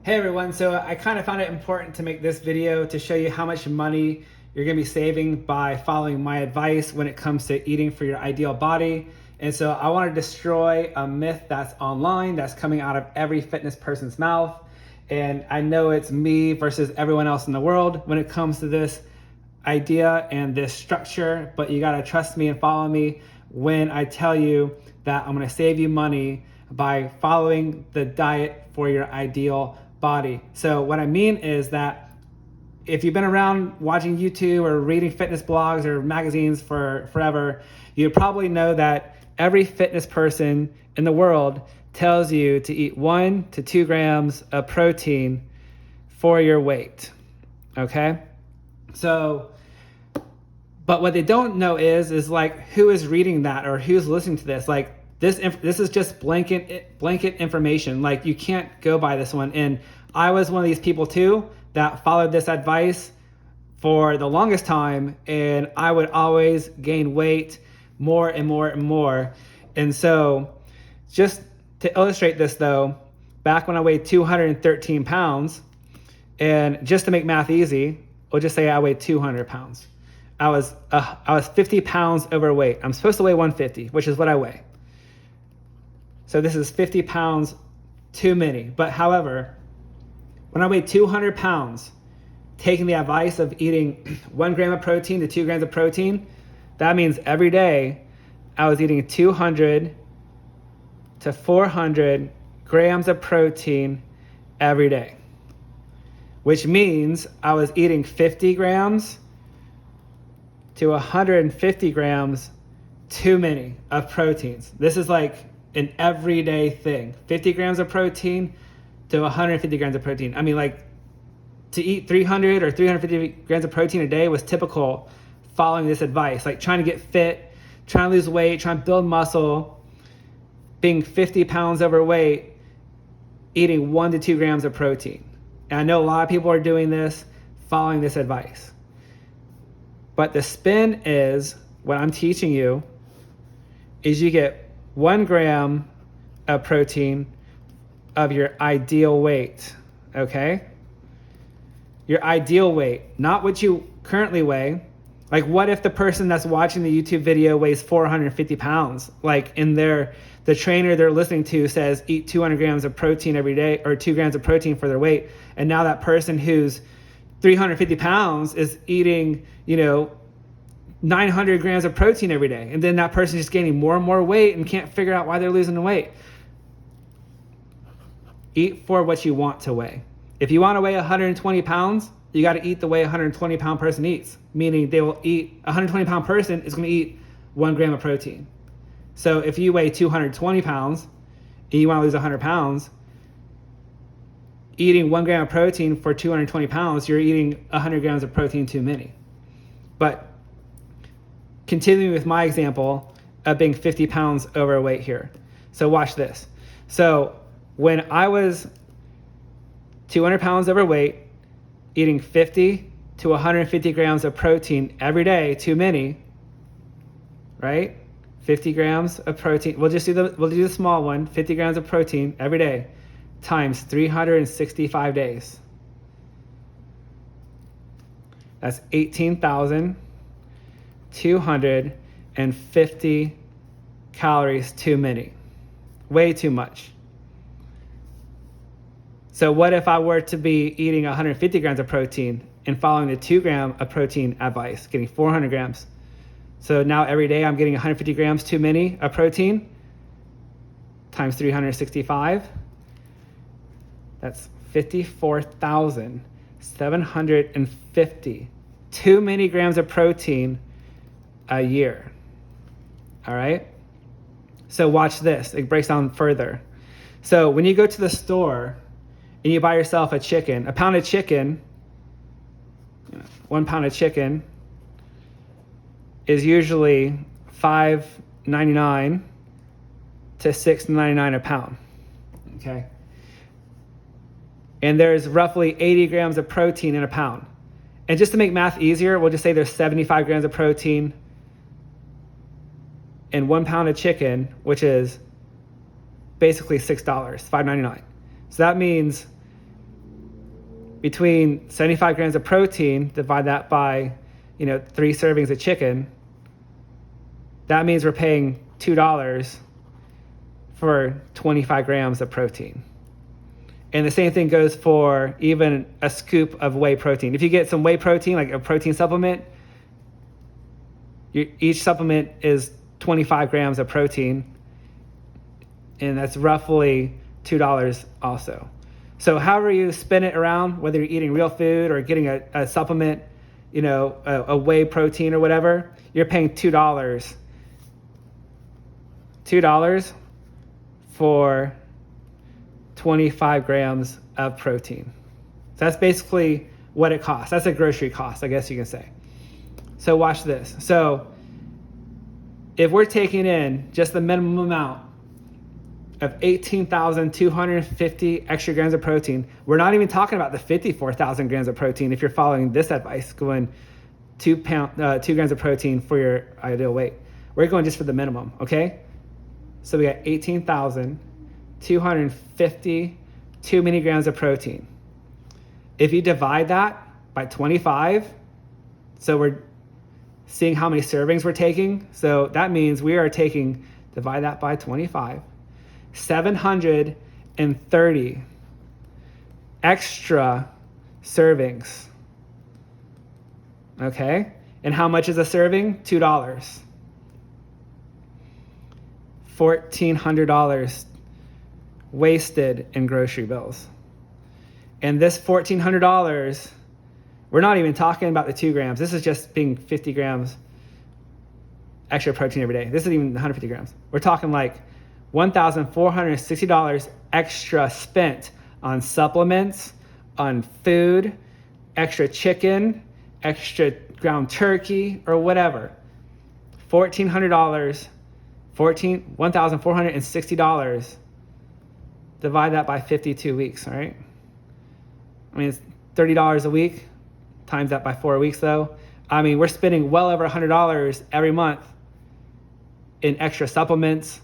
Hey everyone, so I kind of found it important to make this video to show you how much money you're gonna be saving by following my advice when it comes to eating for your ideal body. And so I want to destroy a myth that's online, that's coming out of every fitness person's mouth. And I know it's me versus everyone else in the world when it comes to this idea and this structure, but you gotta trust me and follow me when I tell you that I'm gonna save you money by following the diet for your ideal body. So what I mean is that if you've been around watching YouTube or reading fitness blogs or magazines for forever, you probably know that every fitness person in the world tells you to eat 1 to 2 grams of protein for your weight, okay? So, but what they don't know is like who is reading that or who's listening to this. Like this is just blanket information. Like you can't go by this one. And I was one of these people too that followed this advice for the longest time, and I would always gain weight more and more and more. And so just to illustrate this though, back when I weighed 213 pounds, and just to make math easy, we'll just say I weighed 200 pounds. I was 50 pounds overweight. I'm supposed to weigh 150, which is what I weigh. So this is 50 pounds too many. But however, when I weighed 200 pounds, taking the advice of eating 1 gram of protein to 2 grams of protein, that means every day I was eating 200 to 400 grams of protein every day, which means I was eating 50 grams to 150 grams too many of proteins. This is like an everyday thing. 50 grams of protein to 150 grams of protein. I mean, like to eat 300 or 350 grams of protein a day was typical following this advice. Like trying to get fit, trying to lose weight, trying to build muscle, being 50 pounds overweight, eating 1 to 2 grams of protein. And I know a lot of people are doing this, following this advice. But the spin is, what I'm teaching you is you get 1 gram of protein of your ideal weight, okay? Your ideal weight, not what you currently weigh. Like what if the person that's watching the YouTube video weighs 450 pounds? Like the trainer they're listening to says eat 200 grams of protein every day or 2 grams of protein for their weight. And now that person who's 350 pounds is eating, 900 grams of protein every day. And then that person is just gaining more and more weight and can't figure out why they're losing the weight. Eat for what you want to weigh. If you want to weigh 120 pounds, you got to eat the way a 120 pound person eats. Meaning they will eat, a 120 pound person is going to eat 1 gram of protein. So if you weigh 220 pounds and you want to lose 100 pounds, eating 1 gram of protein for 220 pounds, you're eating 100 grams of protein too many. But continuing with my example of being 50 pounds overweight here. So watch this. So when I was 200 pounds overweight, eating 50 to 150 grams of protein every day, too many, right? 50 grams of protein. We'll do the small one, 50 grams of protein every day times 365 days. That's 18,250 calories too many. Way too much. So what if I were to be eating 150 grams of protein and following the 2 gram of protein advice, getting 400 grams? So now every day I'm getting 150 grams too many of protein times 365. That's 54,750 too many grams of protein a year. All right? So watch this. It breaks down further. So when you go to the store and you buy yourself a chicken, a pound of chicken, 1 pound of chicken is usually $5.99 to $6.99 a pound, okay? And there's roughly 80 grams of protein in a pound. And just to make math easier, we'll just say there's 75 grams of protein in 1 pound of chicken, which is basically $6, $5.99. So that means between 75 grams of protein, divide that by, 3 servings of chicken, that means we're paying $2 for 25 grams of protein. And the same thing goes for even a scoop of whey protein. If you get some whey protein, like a protein supplement, each supplement is 25 grams of protein, and that's roughly $2 also. So however you spin it around, whether you're eating real food or getting a supplement, a whey protein or whatever, you're paying $2. $2 for 25 grams of protein. So that's basically what it costs. That's a grocery cost, I guess you can say. So watch this. So if we're taking in just the minimum amount of 18,250 extra grams of protein, we're not even talking about the 54,000 grams of protein if you're following this advice, going 2 grams of protein for your ideal weight. We're going just for the minimum, okay? So we got 18,250 too many grams of protein. If you divide that by 25, so we're seeing how many servings we're taking. So that means we are taking, divide that by 25, 730 extra servings. Okay? And how much is a serving? $2. $1,400 wasted in grocery bills. And this $1,400, we're not even talking about the 2 grams. This is just being 50 grams extra protein every day. This isn't even 150 grams. We're talking like $1,460 extra spent on supplements, on food, extra chicken, extra ground turkey, or whatever. $1,400, $1,460. Divide that by 52 weeks, all right? I mean, it's $30 a week, times that by 4 weeks though. I mean, we're spending well over $100 every month in extra supplements,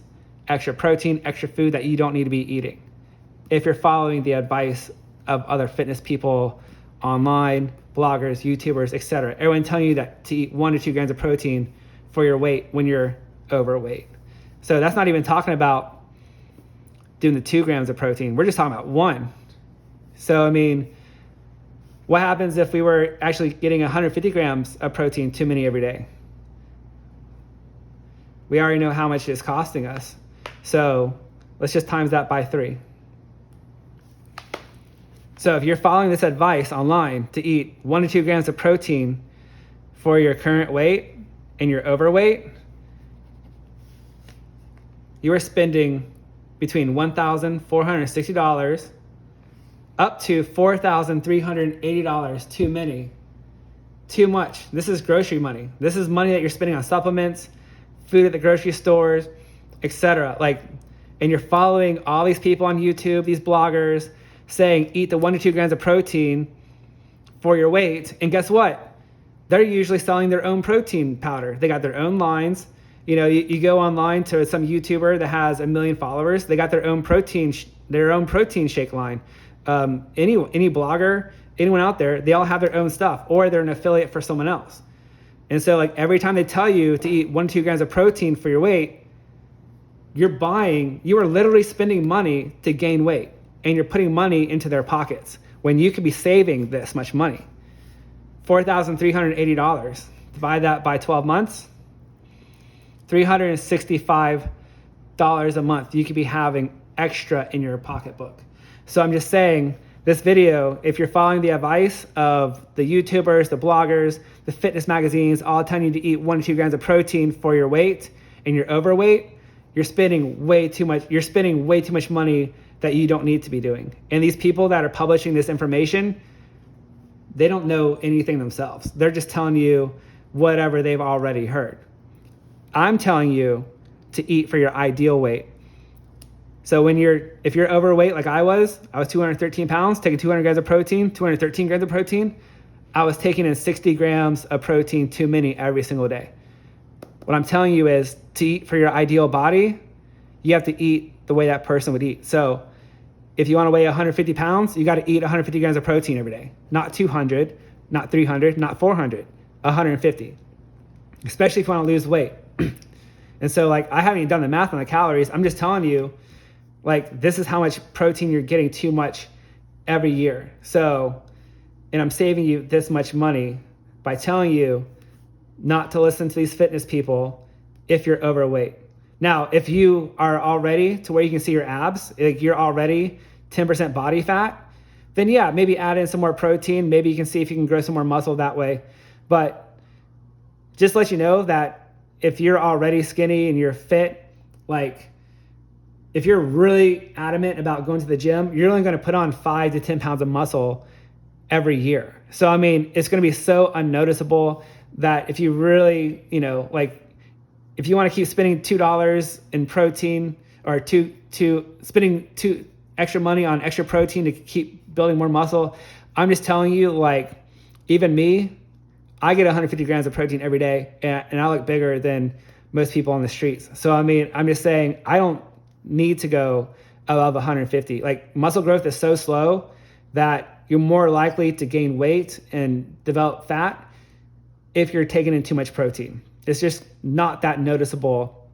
extra protein, extra food that you don't need to be eating. If you're following the advice of other fitness people online, bloggers, YouTubers, etc. Everyone telling you that to eat 1 to 2 grams of protein for your weight when you're overweight. So that's not even talking about doing the 2 grams of protein. We're just talking about 1. So, I mean, what happens if we were actually getting 150 grams of protein too many every day? We already know how much it's costing us. So let's just times that by 3. So if you're following this advice online to eat 1 to 2 grams of protein for your current weight and you're overweight, you are spending between $1,460 up to $4,380 too many. Too much. This is grocery money. This is money that you're spending on supplements, food at the grocery stores, etc. And you're following all these people on YouTube, these bloggers, saying eat the 1 to 2 grams of protein for your weight. And guess what? They're usually selling their own protein powder. They got their own lines. You go online to some YouTuber that has 1 million followers. They got their own protein shake line. Any blogger, anyone out there, they all have their own stuff, or they're an affiliate for someone else. And so every time they tell you to eat 1 to 2 grams of protein for your weight, you are literally spending money to gain weight, and you're putting money into their pockets when you could be saving this much money. $4,380. Divide that by 12 months, $365 a month you could be having extra in your pocketbook. So I'm just saying, this video, if you're following the advice of the YouTubers, the bloggers, the fitness magazines, all telling you to eat 1 to 2 grams of protein for your weight and you're overweight, you're spending way too much money that you don't need to be doing. And these people that are publishing this information, they don't know anything themselves. They're just telling you whatever they've already heard. I'm telling you to eat for your ideal weight. So if you're overweight like I was 213 pounds, taking 200 grams of protein, 213 grams of protein, I was taking in 60 grams of protein too many every single day. What I'm telling you is to eat for your ideal body, you have to eat the way that person would eat. So if you want to weigh 150 pounds, you got to eat 150 grams of protein every day. Not 200, not 300, not 400, 150. Especially if you want to lose weight. And so like, I haven't even done the math on the calories. I'm just telling you, like, this is how much protein you're getting too much every year. So, and I'm saving you this much money by telling you not to listen to these fitness people if you're overweight. Now, if you are already to where you can see your abs, like you're already 10% body fat, then yeah, maybe add in some more protein. Maybe you can see if you can grow some more muscle that way. But just to let you know that if you're already skinny and you're fit, like if you're really adamant about going to the gym, you're only going to put on 5 to 10 pounds of muscle every year. So, I mean, it's going to be so unnoticeable that if you really, you know, like if you want to keep spending $2 in protein or spending extra money on extra protein to keep building more muscle, I'm just telling you, like, even me, I get 150 grams of protein every day and I look bigger than most people on the streets. So, I mean, I'm just saying I don't need to go above 150. Like, muscle growth is so slow that you're more likely to gain weight and develop fat if you're taking in too much protein. It's just not that noticeable.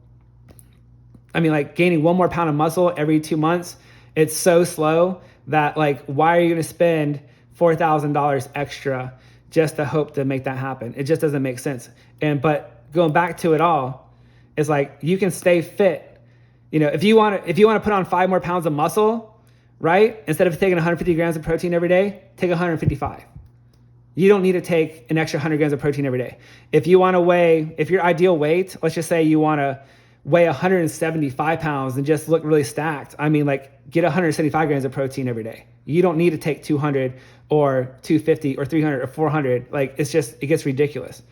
I mean, like gaining 1 more pound of muscle every 2 months, it's so slow that like, why are you gonna spend $4,000 extra just to hope to make that happen? It just doesn't make sense. But going back to it all, it's like you can stay fit. You know, if you want to put on 5 more pounds of muscle, right? Instead of taking 150 grams of protein every day, take 155. You don't need to take an extra 100 grams of protein every day. If you want to weigh, if your ideal weight, let's just say you want to weigh 175 pounds and just look really stacked. I mean, like, get 175 grams of protein every day. You don't need to take 200 or 250 or 300 or 400. Like, it gets ridiculous.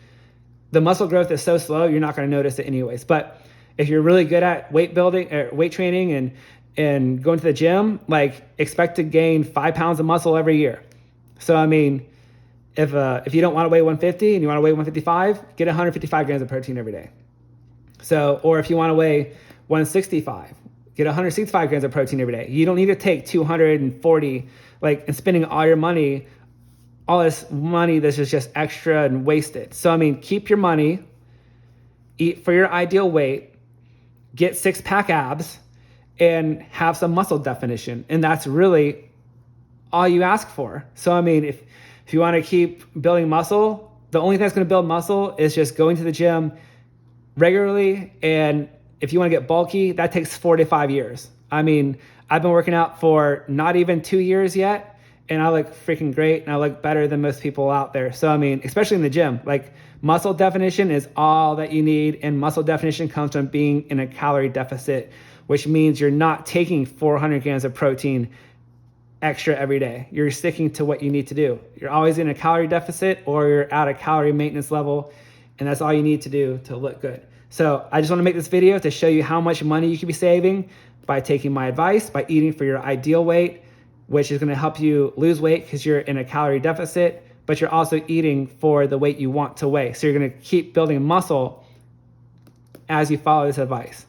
The muscle growth is so slow, you're not going to notice it anyways. But if you're really good at weight building or weight training and going to the gym, like, expect to gain 5 pounds of muscle every year. So, I mean, if you don't want to weigh 150 and you want to weigh 155, get 155 grams of protein every day. So, or if you want to weigh 165, get 165 grams of protein every day. You don't need to take 240, like, and spending all your money, all this money that's just extra and wasted. So, I mean, keep your money, eat for your ideal weight, get 6-pack abs, and have some muscle definition. And that's really all you ask for. So, I mean, if you want to keep building muscle, the only thing that's going to build muscle is just going to the gym regularly. And if you want to get bulky, that takes 4 to 5 years. I mean, I've been working out for not even 2 years yet, and I look freaking great, and I look better than most people out there. So, I mean, especially in the gym, like, muscle definition is all that you need, and muscle definition comes from being in a calorie deficit, which means you're not taking 400 grams of protein extra every day. You're sticking to what you need to do. You're always in a calorie deficit or you're at a calorie maintenance level, and that's all you need to do to look good. So I just want to make this video to show you how much money you can be saving by taking my advice, by eating for your ideal weight, which is going to help you lose weight because you're in a calorie deficit, but you're also eating for the weight you want to weigh. So you're going to keep building muscle as you follow this advice.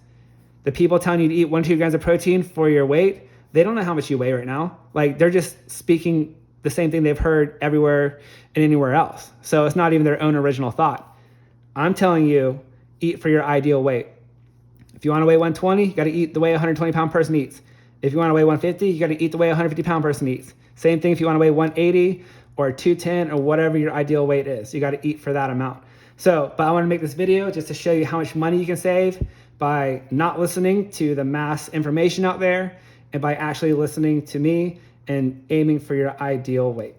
The people telling you to eat 1 to 2 grams of protein for your weight, they don't know how much you weigh right now. Like, they're just speaking the same thing they've heard everywhere and anywhere else. So it's not even their own original thought. I'm telling you, eat for your ideal weight. If you want to weigh 120, you got to eat the way a 120-pound person eats. If you want to weigh 150, you got to eat the way a 150-pound person eats. Same thing if you want to weigh 180 or 210 or whatever your ideal weight is. You got to eat for that amount. So, but I want to make this video just to show you how much money you can save by not listening to the mass information out there and by actually listening to me and aiming for your ideal weight.